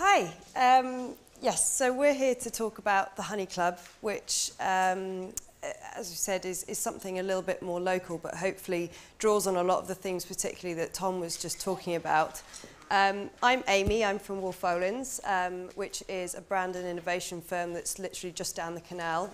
Hi. Yes, so we're here to talk about the Honey Club, which, as we said, is something a little bit more local, but hopefully draws on a lot of the things, particularly that Tom was just talking about. I'm Amy, I'm from Wolff Olins, which is a brand and innovation firm that's literally just down the canal.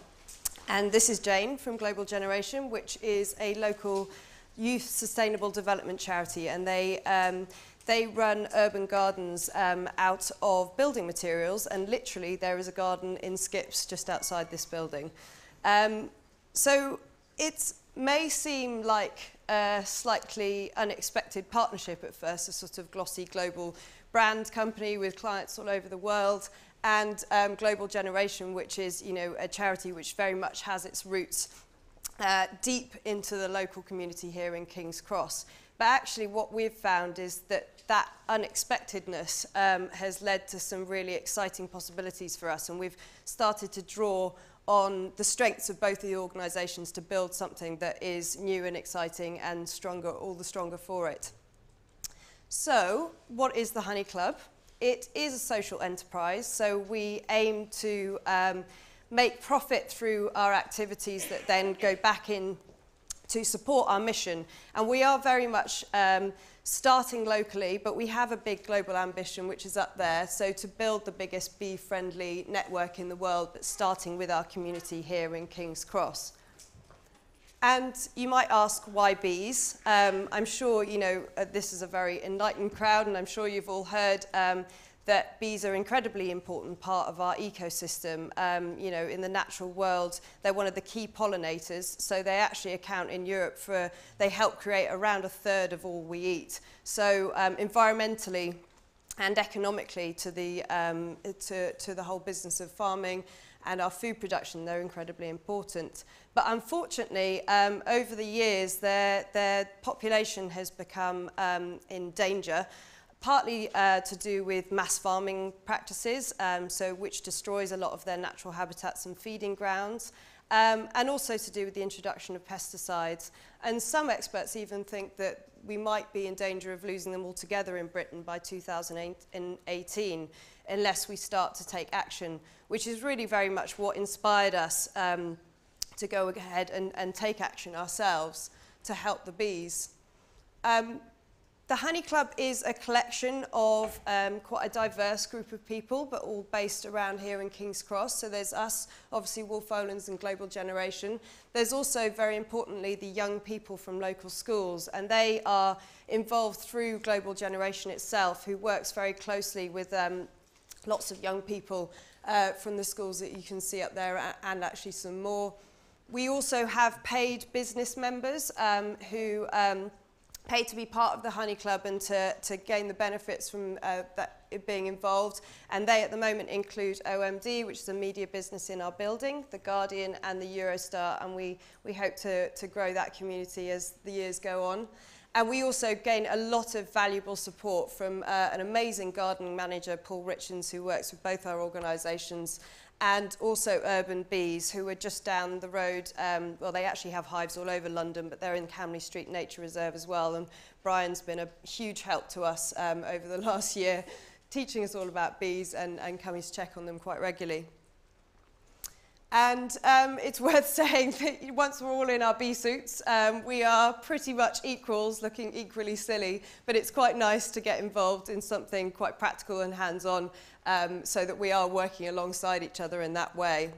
And this is Jane from Global Generation, which is a local youth sustainable development charity, and they run urban gardens out of building materials, and literally there is a garden in Skips just outside this building. So it may seem like a slightly unexpected partnership at first, a sort of glossy global brand company with clients all over the world, and Global Generation, which is, you know, a charity which very much has its roots deep into the local community here in King's Cross. But actually what we've found is that unexpectedness has led to some really exciting possibilities for us, and we've started to draw on the strengths of both the organisations to build something that is new and exciting and stronger, all the stronger for it. So, what is the Honey Club? It is a social enterprise, so we aim to make profit through our activities that then go back in to support our mission. And we are very much starting locally, but we have a big global ambition, which is up there, so to build the biggest bee-friendly network in the world, but starting with our community here in King's Cross. And you might ask, why bees? I'm sure, you know, this is a very enlightened crowd, and I'm sure you've all heard that bees are an incredibly important part of our ecosystem. You know, in the natural world, they're one of the key pollinators, so they actually account in Europe for, they help create around a third of all we eat. So environmentally and economically to the whole business of farming and our food production, they're incredibly important. But unfortunately, over the years, their population has become in danger, partly to do with mass farming practices, so which destroys a lot of their natural habitats and feeding grounds, and also to do with the introduction of pesticides. And some experts even think that we might be in danger of losing them altogether in Britain by 2018, unless we start to take action, which is really very much what inspired us to go ahead and take action ourselves to help the bees. The Honey Club is a collection of quite a diverse group of people, but all based around here in King's Cross. So there's us, obviously Wolff Olins and Global Generation. There's also, very importantly, the young people from local schools, and they are involved through Global Generation itself, who works very closely with lots of young people from the schools that you can see up there, and actually some more. We also have paid business members who pay to be part of the Honey Club and to gain the benefits from it being involved. And they at the moment include OMD, which is a media business in our building, The Guardian and the Eurostar, and we hope to grow that community as the years go on. And we also gain a lot of valuable support from an amazing gardening manager, Paul Richards, who works with both our organisations, and also Urban Bees, who are just down the road. Well, they actually have hives all over London, but they're in Camley Street Nature Reserve as well. And Brian's been a huge help to us over the last year, teaching us all about bees and coming to check on them quite regularly. And it's worth saying that once we're all in our bee suits, we are pretty much equals, looking equally silly, but it's quite nice to get involved in something quite practical and hands-on, so that we are working alongside each other in that way.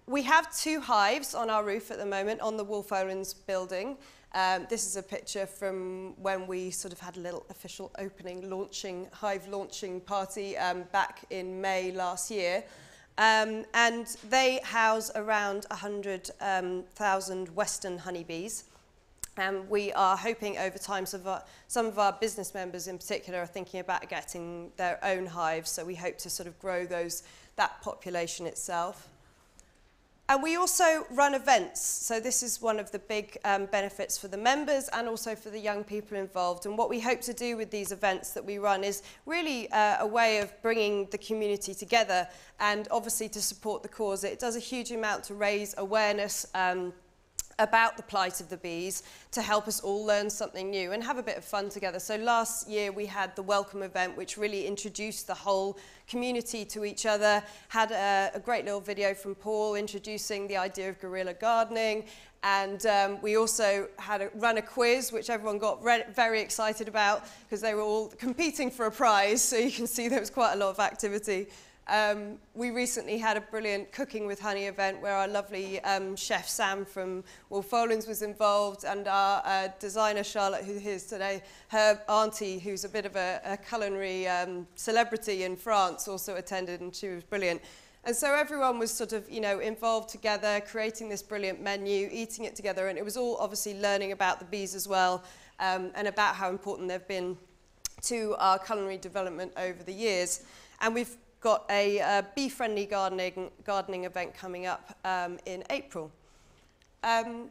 We have 2 hives on our roof at the moment on the Wolff Olins building. This is a picture from when we sort of had a little official opening, hive launching party back in May last year. And they house around 100,000 Western honeybees. And we are hoping over time, some of our business members in particular are thinking about getting their own hives, so we hope to sort of grow that population itself. And we also run events, so this is one of the big benefits for the members and also for the young people involved. And what we hope to do with these events that we run is really a way of bringing the community together and obviously to support the cause. It does a huge amount to raise awareness about the plight of the bees to help us all learn something new and have a bit of fun together. So last year we had the welcome event, which really introduced the whole community to each other, had a great little video from Paul introducing the idea of guerrilla gardening, and we also had run a quiz, which everyone got very excited about because they were all competing for a prize, so you can see there was quite a lot of activity. We recently had a brilliant Cooking with Honey event where our lovely chef Sam from Wolff Olins was involved, and our designer Charlotte, who's here today, her auntie, who's a bit of a culinary celebrity in France, also attended, and she was brilliant. And so everyone was sort of, you know, involved together, creating this brilliant menu, eating it together, and it was all obviously learning about the bees as well, and about how important they've been to our culinary development over the years. And we've got a bee-friendly gardening event coming up in April. And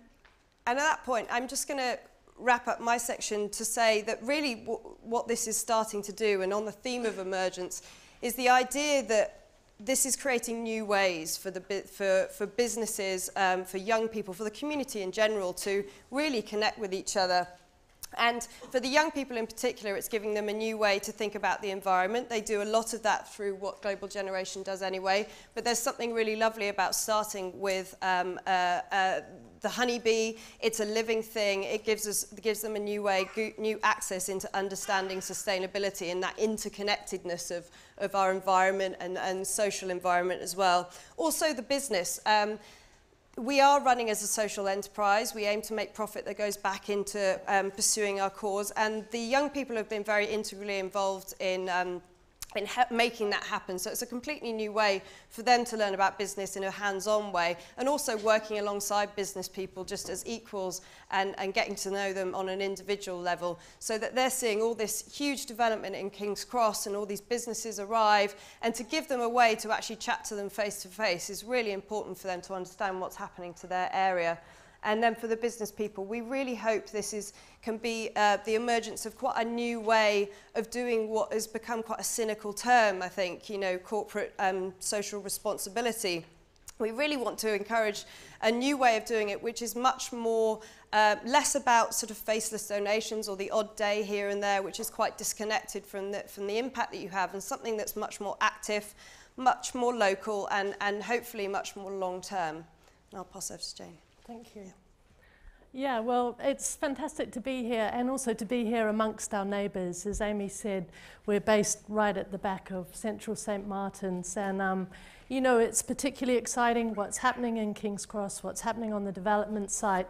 at that point, I'm just going to wrap up my section to say that really what this is starting to do, and on the theme of emergence, is the idea that this is creating new ways for businesses, for young people, for the community in general, to really connect with each other. And for the young people in particular, it's giving them a new way to think about the environment. They do a lot of that through what Global Generation does anyway, but there's something really lovely about starting with the honeybee. It's a living thing. It gives them a new way, new access into understanding sustainability and that interconnectedness of our environment and social environment as well. Also the business. We are running as a social enterprise. We aim to make profit that goes back into pursuing our cause, and the young people have been very integrally involved in making that happen. So it's a completely new way for them to learn about business in a hands-on way, and also working alongside business people just as equals and getting to know them on an individual level, so that they're seeing all this huge development in King's Cross and all these businesses arrive, and to give them a way to actually chat to them face to face is really important for them to understand what's happening to their area. And then for the business people, we really hope this can be the emergence of quite a new way of doing what has become quite a cynical term, I think, you know, corporate social responsibility. We really want to encourage a new way of doing it, which is much more, less about sort of faceless donations or the odd day here and there, which is quite disconnected from the impact that you have, and something that's much more active, much more local, and hopefully much more long-term. And I'll pass over to Jane. Thank you. Yeah, well, it's fantastic to be here, and also to be here amongst our neighbours. As Amy said, we're based right at the back of Central St Martins, and you know, it's particularly exciting what's happening in King's Cross, what's happening on the development site.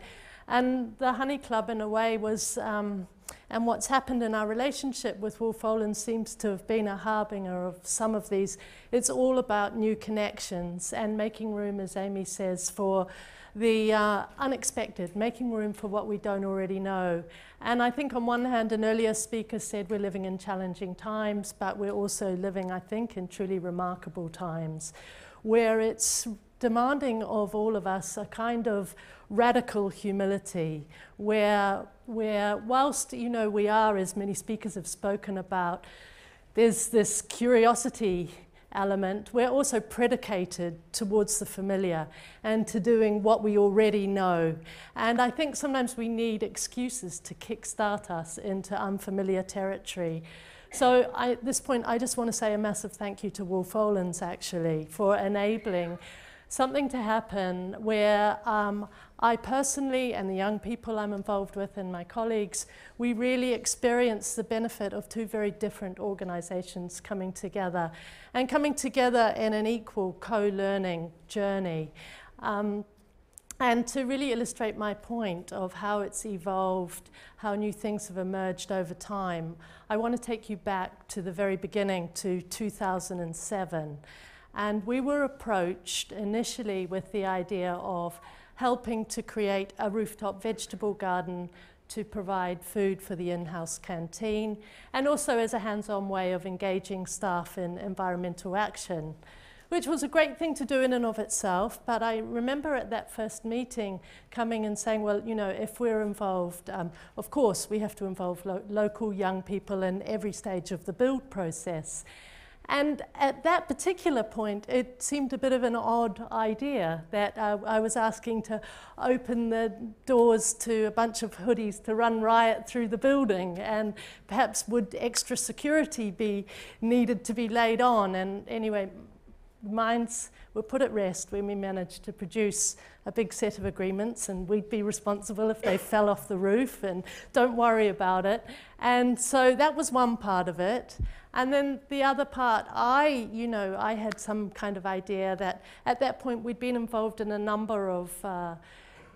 And the Honey Club, in a way, was, and what's happened in our relationship with Wolff Olins seems to have been a harbinger of some of these. It's all about new connections and making room, as Amy says, for the unexpected, making room for what we don't already know. And I think on one hand, an earlier speaker said we're living in challenging times, but we're also living, I think, in truly remarkable times, where it's demanding of all of us a kind of radical humility, where whilst, you know, we are, as many speakers have spoken about, there's this curiosity element, we're also predicated towards the familiar and to doing what we already know. And I think sometimes we need excuses to kickstart us into unfamiliar territory. So at this point, I just want to say a massive thank you to Wolff Olins, actually, for enabling something to happen where I personally, and the young people I'm involved with and my colleagues, we really experience the benefit of two very different organizations coming together, and coming together in an equal co-learning journey. And to really illustrate my point of how it's evolved, how new things have emerged over time, I want to take you back to the very beginning, to 2007. And we were approached initially with the idea of helping to create a rooftop vegetable garden to provide food for the in-house canteen, and also as a hands-on way of engaging staff in environmental action, which was a great thing to do in and of itself. But I remember at that first meeting coming and saying, well, you know, if we're involved, of course we have to involve local young people in every stage of the build process. And at that particular point, it seemed a bit of an odd idea that I was asking to open the doors to a bunch of hoodies to run riot through the building, and perhaps would extra security be needed to be laid on. And anyway, minds were put at rest when we managed to produce a big set of agreements, and we'd be responsible if they fell off the roof, and don't worry about it. And so that was one part of it. And then the other part, I had some kind of idea that at that point we'd been involved in a number of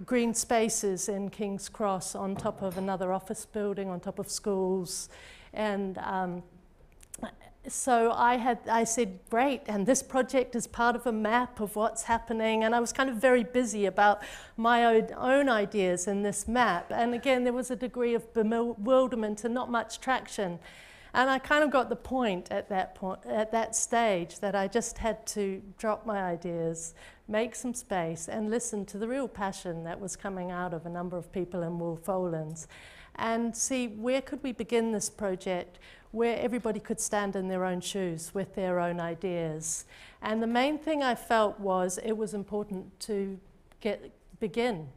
green spaces in King's Cross on top of another office building, on top of schools. And so I said, great, and this project is part of a map of what's happening. And I was kind of very busy about my own ideas in this map. And again, there was a degree of bewilderment and not much traction. And I kind of got the point at that stage, that I just had to drop my ideas, make some space, and listen to the real passion that was coming out of a number of people in Wolff Olins, and see where could we begin this project where everybody could stand in their own shoes with their own ideas. And the main thing I felt was it was important to begin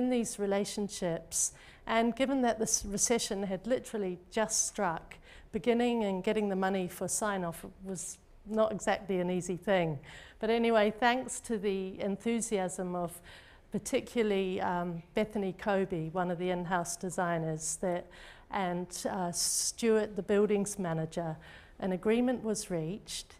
these relationships. And given that this recession had literally just struck, beginning and getting the money for sign-off was not exactly an easy thing. But anyway, thanks to the enthusiasm of particularly Bethany Kobe, one of the in-house designers, and Stuart, the buildings manager, an agreement was reached,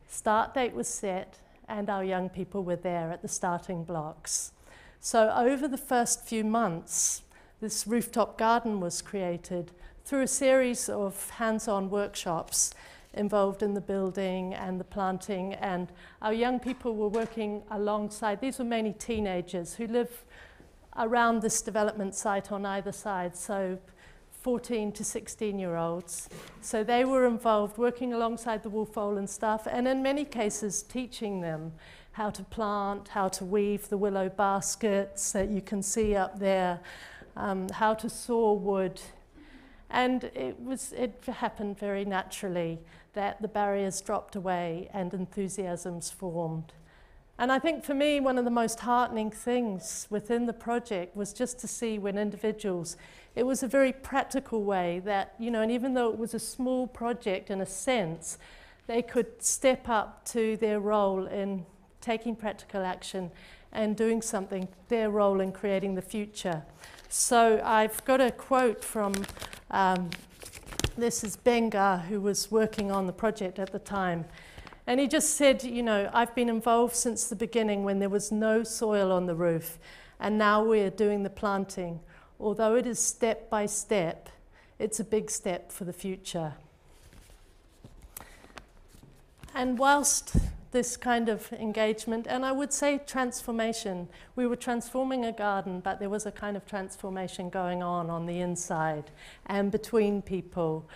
start date was set, and our young people were there at the starting blocks. So over the first few months, this rooftop garden was created through a series of hands-on workshops involved in the building and the planting, and our young people were working alongside. These were mainly teenagers who live around this development site on either side, so 14 to 16-year-olds. So they were involved working alongside the Wolff Olins staff, and in many cases teaching them how to plant, how to weave the willow baskets that you can see up there, how to saw wood. And it happened very naturally that the barriers dropped away and enthusiasms formed. And I think for me, one of the most heartening things within the project was just to see when individuals, it was a very practical way that, and even though it was a small project in a sense, they could step up to their role in taking practical action and doing something, their role in creating the future. So I've got a quote from, this is Benga, who was working on the project at the time. And he just said, I've been involved since the beginning when there was no soil on the roof, and now we're doing the planting. Although it is step by step, it's a big step for the future. And whilst this kind of engagement, and I would say transformation, we were transforming a garden, but there was a kind of transformation going on the inside and between people.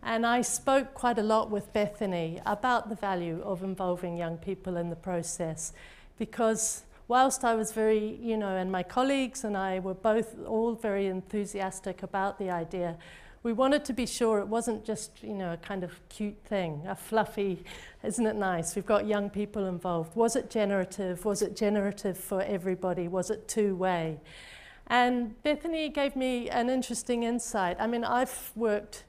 And I spoke quite a lot with Bethany about the value of involving young people in the process, because whilst I was very, and my colleagues and I were all very enthusiastic about the idea, we wanted to be sure it wasn't just, a kind of cute thing, a fluffy, isn't it nice? We've got young people involved. Was it generative? Was it generative for everybody? Was it two-way? And Bethany gave me an interesting insight. I mean, I've worked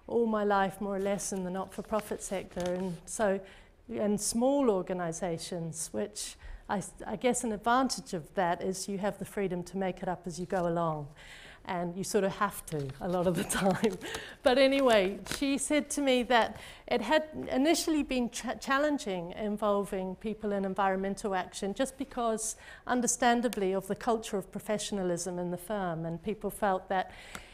all my life more or less in the not-for-profit sector, and so in small organizations, which I guess an advantage of that is you have the freedom to make it up as you go along. And you sort of have to a lot of the time. But anyway, she said to me that it had initially been challenging involving people in environmental action, just because, understandably, of the culture of professionalism in the firm, and people felt that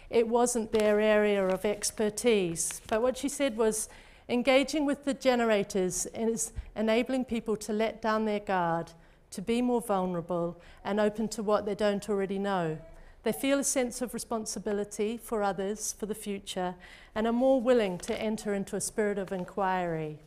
it wasn't their area of expertise. But what she said was, engaging with the generators is enabling people to let down their guard, to be more vulnerable and open to what they don't already know. They feel a sense of responsibility for others, for the future, and are more willing to enter into a spirit of inquiry.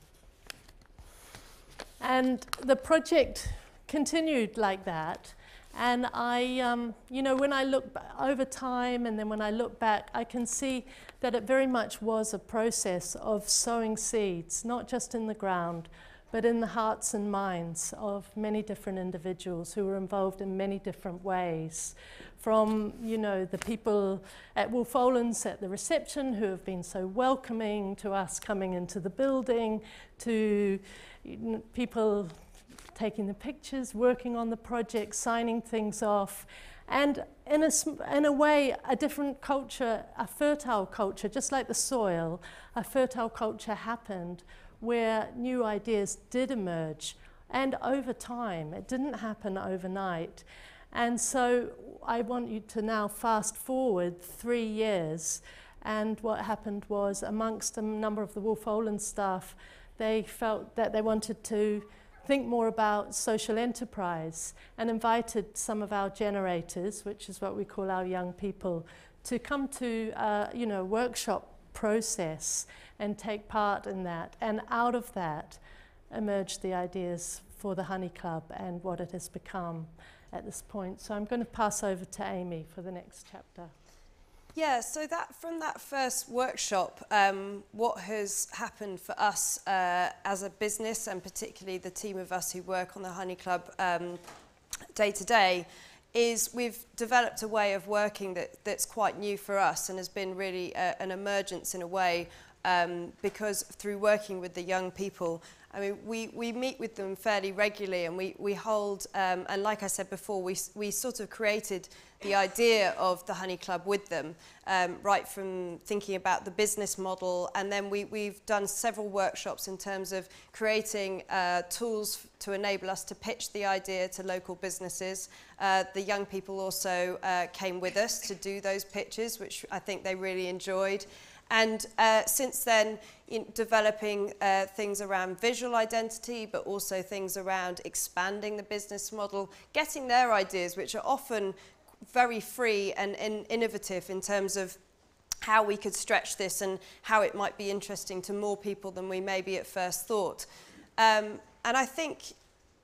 And the project continued like that. And when I look over time and then when I look back, I can see that it very much was a process of sowing seeds, not just in the ground, but in the hearts and minds of many different individuals who were involved in many different ways. From, the people at Wolff Olins at the reception who have been so welcoming to us coming into the building, to people taking the pictures, working on the project, signing things off, and in a way, a different culture, a fertile culture, just like the soil, a fertile culture happened where new ideas did emerge, and over time. It didn't happen overnight. And so I want you to now fast forward 3 years, and what happened was, amongst a number of the Wolff Olins staff, they felt that they wanted to think more about social enterprise and invited some of our generators, which is what we call our young people, to come to a workshop process and take part in that. And out of that emerged the ideas for the Honey Club and what it has become at this point. So I'm going to pass over to Amy for the next chapter. Yeah, so from that first workshop, what has happened for us as a business, and particularly the team of us who work on the Honey Club day to day, is we've developed a way of working that's quite new for us and has been really an emergence in a way, because through working with the young people, I mean, we meet with them fairly regularly, and we hold, and like I said before, we sort of created the idea of the Honey Club with them, right from thinking about the business model, and then we've done several workshops in terms of creating tools to enable us to pitch the idea to local businesses. The young people also came with us to do those pitches, which I think they really enjoyed. And since then, developing things around visual identity, but also things around expanding the business model, getting their ideas, which are often very free and innovative in terms of how we could stretch this and how it might be interesting to more people than we maybe at first thought. And I think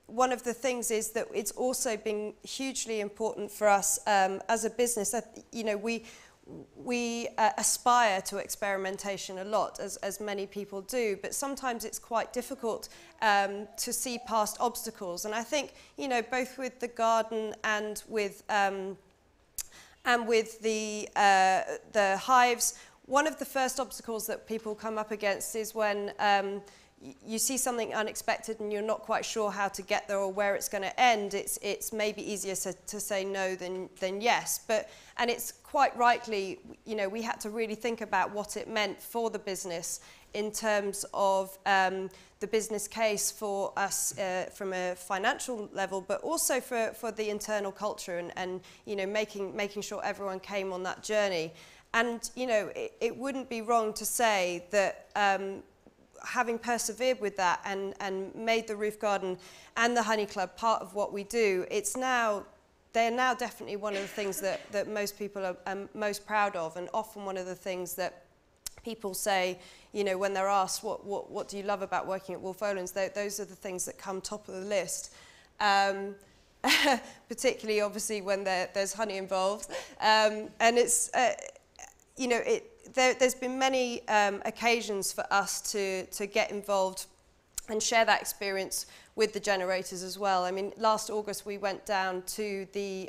one of the things is that it's also been hugely important for us as a business that, we aspire to experimentation a lot, as many people do, but sometimes it's quite difficult to see past obstacles. And I think, both with the garden and with the hives, one of the first obstacles that people come up against is when you see something unexpected and you're not quite sure how to get there or where it's going to end. It's maybe easier to say no than yes. And it's quite rightly, we had to really think about what it meant for the business in terms of the business case for us from a financial level, but also for the internal culture and making sure everyone came on that journey. And it wouldn't be wrong to say that having persevered with that and made the roof garden and the Honey Club part of what we do, they're now definitely one of the things that most people are most proud of, and often one of the things that people say, when they're asked what do you love about working at Wolff Olins, those are the things that come top of the list. Particularly obviously when there's honey involved, and it's there's been many occasions for us to get involved and share that experience with the generators as well. I mean, last August we went down to the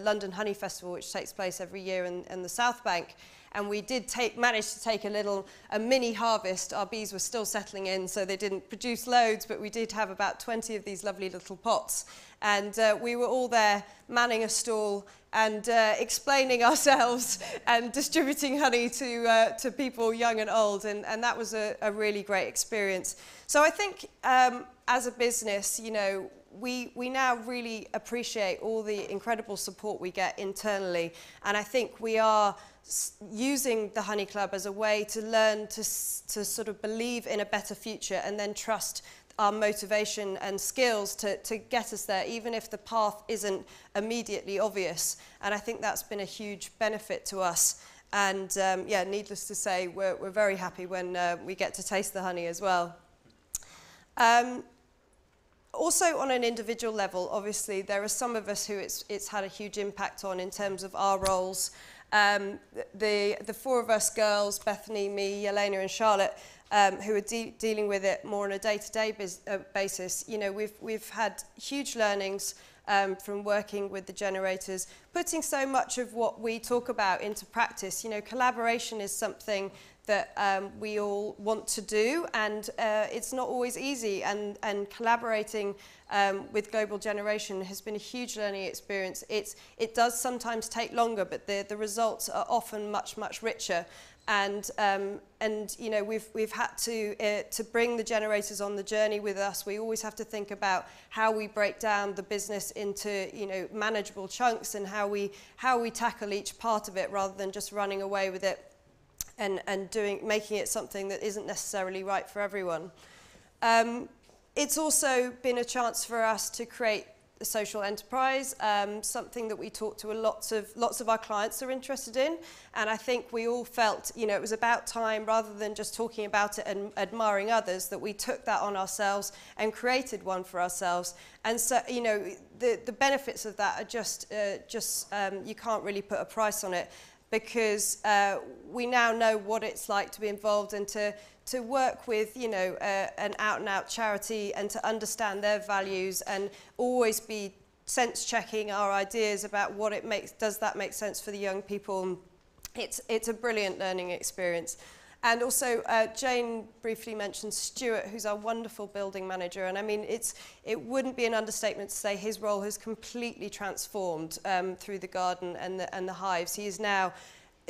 London Honey Festival, which takes place every year in the South Bank, and we did manage to take a mini harvest. Our bees were still settling in, so they didn't produce loads, but we did have about 20 of these lovely little pots. And we were all there manning a stall and explaining ourselves and distributing honey to people young and old, and that was a really great experience. So I think as a business, we now really appreciate all the incredible support we get internally, and I think we are using the Honey Club as a way to learn to sort of believe in a better future and then trust our motivation and skills to get us there, even if the path isn't immediately obvious. And I think that's been a huge benefit to us. And needless to say, we're very happy when we get to taste the honey as well. Also on an individual level, obviously, there are some of us who it's had a huge impact on in terms of our roles. The four of us girls, Bethany, me, Yelena and Charlotte, who are dealing with it more on a day-to-day basis, you know, we've had huge learnings from working with the generators, putting so much of what we talk about into practice. You know, collaboration is something that we all want to do, and it's not always easy, and collaborating with Global Generation has been a huge learning experience. It does sometimes take longer, but the results are often much richer. And you know, we've had to bring the generators on the journey with us. We always have to think about how we break down the business into, you know, manageable chunks, and how we tackle each part of it rather than just running away with it and making it something that isn't necessarily right for everyone. It's also been a chance for us to create a social enterprise, something that we talk to lots of our clients are interested in, and I think we all felt, you know, it was about time, rather than just talking about it and admiring others, that we took that on ourselves and created one for ourselves. And so, you know, the benefits of that are just you can't really put a price on it, because we now know what it's like to be involved and to work with, you know, an out-and-out charity, and to understand their values, and always be sense-checking our ideas about what it makes. Does that make sense for the young people? It's a brilliant learning experience. And also, Jane briefly mentioned Stuart, who's our wonderful building manager. And I mean, it wouldn't be an understatement to say his role has completely transformed through the garden and the hives. He is now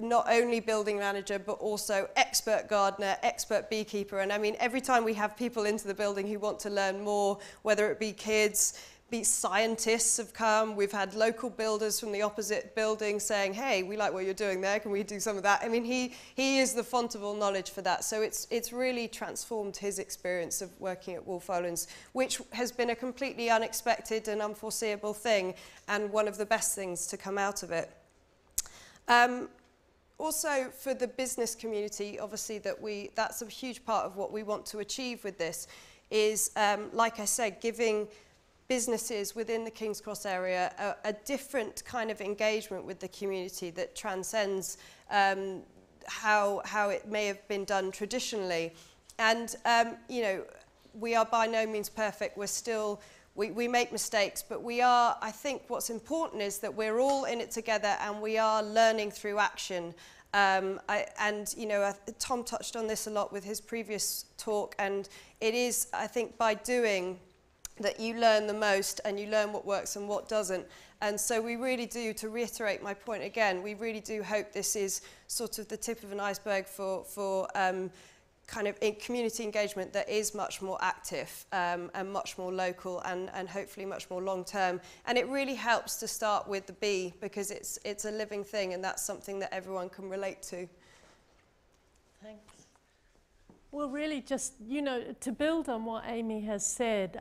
not only building manager, but also expert gardener, expert beekeeper. And I mean, every time we have people into the building who want to learn more, whether it be kids, scientists have come. We've had local builders from the opposite building saying, hey, we like what you're doing there, can we do some of that? I mean, he is the font of all knowledge for that. So it's really transformed his experience of working at Wolff Olins, which has been a completely unexpected and unforeseeable thing, and one of the best things to come out of it. Also, for the business community, obviously that's a huge part of what we want to achieve with this, is, like I said, giving businesses within the King's Cross area a different kind of engagement with the community that transcends how it may have been done traditionally. And, you know, we are by no means perfect. We're still, we make mistakes, but we are, I think what's important is that we're all in it together, and we are learning through action. And, you know, Tom touched on this a lot with his previous talk, and it is, I think, by doing that you learn the most, and you learn what works and what doesn't. And so we really do, to reiterate my point again, we really do hope this is sort of the tip of an iceberg for kind of community engagement that is much more active and much more local, and hopefully much more long term. And it really helps to start with the bee, because it's a living thing, and that's something that everyone can relate to. Thanks. Well, really just, you know, to build on what Amy has said,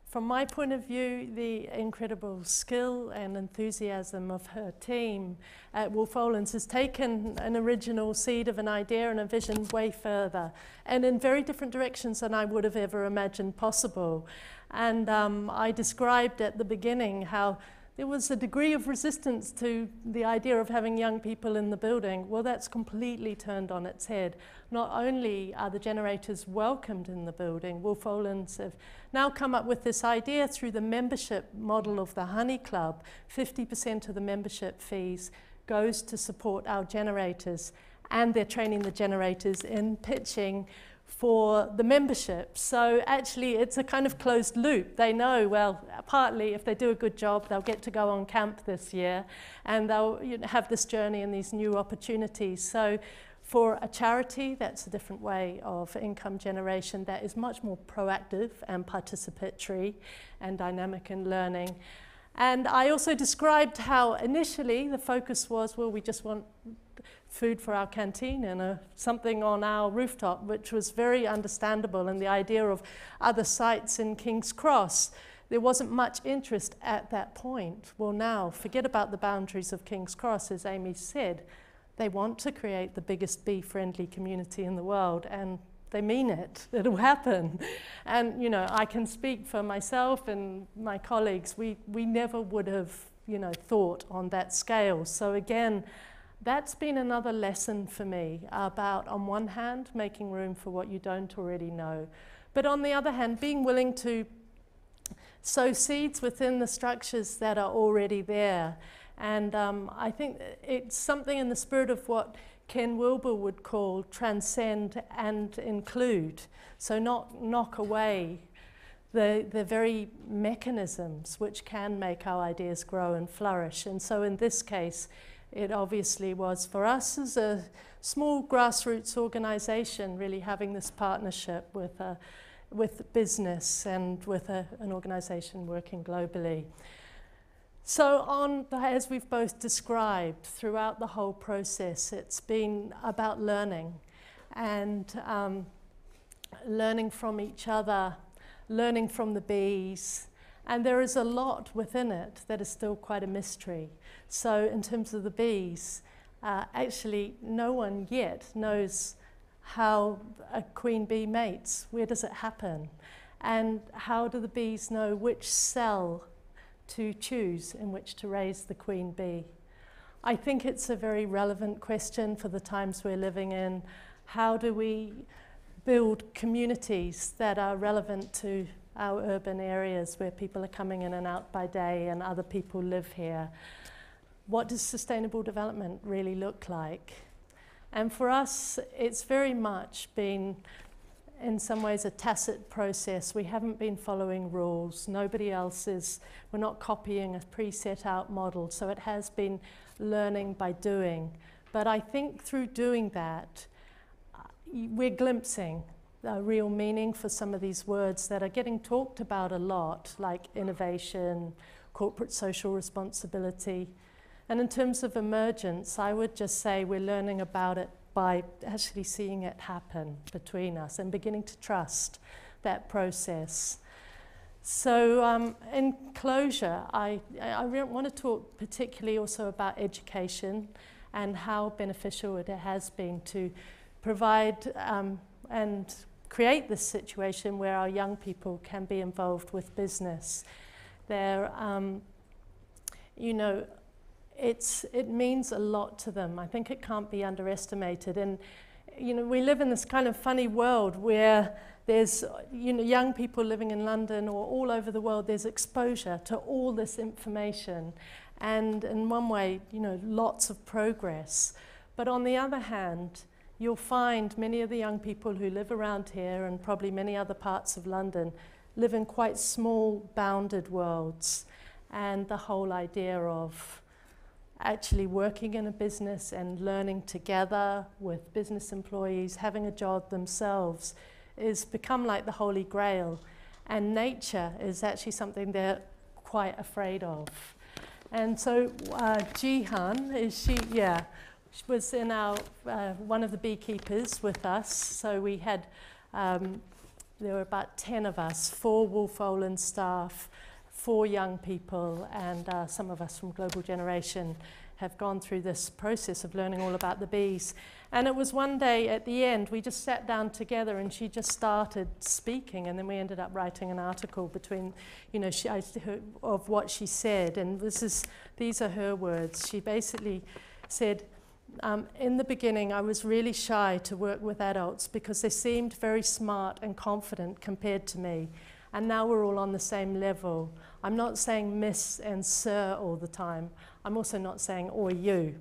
from my point of view, the incredible skill and enthusiasm of her team at Wolff Olins has taken an original seed of an idea and a vision way further, and in very different directions than I would have ever imagined possible. And I described at the beginning how there was a degree of resistance to the idea of having young people in the building. Well, that's completely turned on its head. Not only are the generators welcomed in the building, Wolff Olins have now come up with this idea through the membership model of the Honey Club. 50% of the membership fees goes to support our generators, and they're training the generators in pitching for the membership. So actually it's a kind of closed loop. They know, well, partly if they do a good job, they'll get to go on camp this year, and they'll, you know, have this journey and these new opportunities. So for a charity, that's a different way of income generation that is much more proactive and participatory and dynamic in learning. And I also described how initially the focus was, well, we just want food for our canteen and something on our rooftop, which was very understandable, and the idea of other sites in King's Cross. There wasn't much interest at that point. Well, now, forget about the boundaries of King's Cross, as Amy said. They want to create the biggest bee-friendly community in the world, and they mean it. It'll happen. And, you know, I can speak for myself and my colleagues. We never would have, you know, thought on that scale. So again, that's been another lesson for me about, on one hand, making room for what you don't already know, but on the other hand, being willing to sow seeds within the structures that are already there. And I think it's something in the spirit of what Ken Wilber would call transcend and include. So not knock away the very mechanisms which can make our ideas grow and flourish. And so in this case, it obviously was for us as a small grassroots organization, really having this partnership with business and with an organization working globally. So as we've both described, throughout the whole process, it's been about learning and learning from each other, learning from the bees, and there is a lot within it that is still quite a mystery. So in terms of the bees, actually no one yet knows how a queen bee mates. Where does it happen? And how do the bees know which cell to choose in which to raise the queen bee? I think it's a very relevant question for the times we're living in. How do we build communities that are relevant to our urban areas where people are coming in and out by day and other people live here? What does sustainable development really look like? And for us, it's very much been, in some ways, a tacit process. We haven't been following rules. Nobody else is. We're not copying a pre-set out model. So it has been learning by doing. But I think through doing that, we're glimpsing the real meaning for some of these words that are getting talked about a lot, like innovation, corporate social responsibility. And in terms of emergence, I would just say we're learning about it by actually seeing it happen between us and beginning to trust that process. So in closure, I want to talk particularly also about education and how beneficial it has been to provide and create this situation where our young people can be involved with business. They're, you know, it means a lot to them. I think it can't be underestimated. And, you know, we live in this kind of funny world where there's, you know, young people living in London or all over the world, there's exposure to all this information. And in one way, you know, lots of progress. But on the other hand, you'll find many of the young people who live around here and probably many other parts of London live in quite small, bounded worlds. And the whole idea of actually working in a business and learning together with business employees, having a job themselves, is become like the Holy Grail. And nature is actually something they're quite afraid of. And so Jihan, she was in our, one of the beekeepers with us. So we had, there were about 10 of us, 4 Wolff Olins staff, 4 young people, and some of us from Global Generation have gone through this process of learning all about the bees. And it was one day at the end, we just sat down together and she just started speaking, and then we ended up writing an article between, you know, of what she said. And these are her words. She basically said, in the beginning, I was really shy to work with adults because they seemed very smart and confident compared to me. And now we're all on the same level. I'm not saying miss and sir all the time. I'm also not saying or you.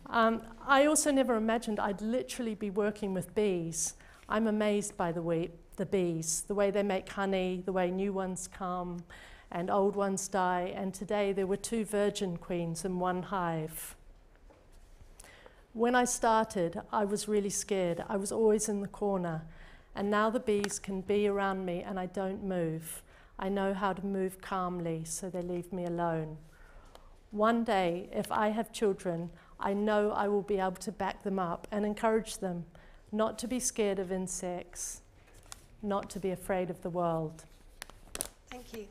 I also never imagined I'd literally be working with bees. I'm amazed by the bees, the way they make honey, the way new ones come and old ones die. And today there were 2 virgin queens in 1 hive. When I started, I was really scared. I was always in the corner. And now the bees can be around me and I don't move. I know how to move calmly, so they leave me alone. One day, if I have children, I know I will be able to back them up and encourage them not to be scared of insects, not to be afraid of the world. Thank you.